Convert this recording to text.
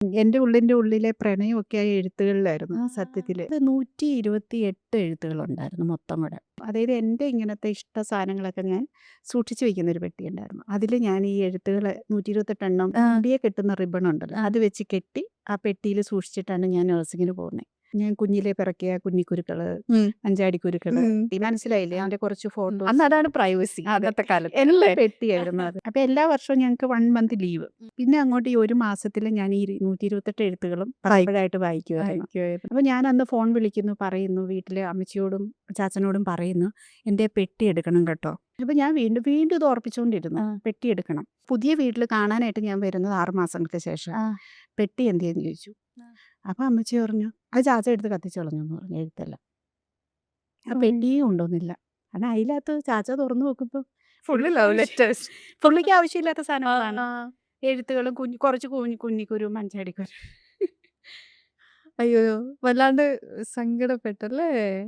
എൻ്റെ ഉള്ളിൻ്റെ ഉള്ളിലെ പ്രണയമൊക്കെ ആ എഴുത്തുകളിലായിരുന്നു സത്യത്തില്. അത് 128 എഴുത്തുകളുണ്ടായിരുന്നു മൊത്തം കൂടെ. അതായത് എൻ്റെ ഇങ്ങനത്തെ ഇഷ്ട സാധനങ്ങളൊക്കെ ഞാൻ സൂക്ഷിച്ചു വെക്കുന്ന ഒരു പെട്ടിയുണ്ടായിരുന്നു. അതിൽ ഞാൻ ഈ എഴുത്തുകൾ 128 എണ്ണം മുടിയെ കെട്ടുന്ന റിബണുണ്ടല്ലോ അത് വെച്ച് കെട്ടി ആ പെട്ടിയിൽ സൂക്ഷിച്ചിട്ടാണ് ഞാൻ നഴ്സിങ്ങിന് പോകുന്നത്. ഞാൻ കുഞ്ഞിലെ പിറക്കിയ കുഞ്ഞിക്കുരുക്കള്, അഞ്ചാടിക്കുരുക്കള്, മനസ്സിലായില്ലേ? അതിന്റെ കുറച്ച് ഫോട്ടോ. അന്ന് അതാണ് പ്രൈവസി അന്നത്തെ കാലത്ത്. എല്ലാ പെട്ടിയായിരുന്നു അത്. അപ്പൊ എല്ലാ വർഷവും ഞങ്ങൾക്ക് 1 മന്ത് ലീവ്. പിന്നെ അങ്ങോട്ട് ഈ ഒരു മാസത്തിൽ ഞാൻ ഈ 128 എഴുത്തുകളും പലപ്പോഴായിട്ട് വായിക്കുമായിരുന്നു. അപ്പൊ ഞാൻ അന്ന് ഫോൺ വിളിക്കുന്നു, പറയുന്നു, വീട്ടിലെ അമ്മച്ചിയോടും ചാച്ചനോടും പറയുന്നു, എൻ്റെ പെട്ടി എടുക്കണം കേട്ടോ. അപ്പൊ ഞാൻ വീണ്ടും വീണ്ടും ഇത് ഓർപ്പിച്ചുകൊണ്ടിരുന്നു, പെട്ടി എടുക്കണം. പുതിയ വീട്ടിൽ കാണാനായിട്ട് ഞാൻ വരുന്നത് 6 മാസങ്ങൾക്ക് ശേഷം. പെട്ടി എന്തെന്ന് ചോദിച്ചു. അപ്പൊ അമ്മച്ചി പറഞ്ഞു, അത് ചാച്ച എടുത്ത് കത്തിച്ചു കളഞ്ഞെന്ന് പറഞ്ഞു എഴുത്തെല്ലാം. ആ പെട്ടിയും ഉണ്ടോന്നില്ല. കാരണം അതിനകത്ത് ചാച്ച തുറന്നു നോക്കുമ്പോ ഫുള്ള് ലവ് ലെറ്റേഴ്സ്. പുള്ളിക്ക് ആവശ്യമില്ലാത്ത സാധനങ്ങളാണ്. എഴുത്തുകളും കുറച്ച് കുഞ്ഞിക്കുരു, മഞ്ചാടിക്കുരു. അയ്യോ! വല്ലാണ്ട് സങ്കടപ്പെട്ടല്ലേ?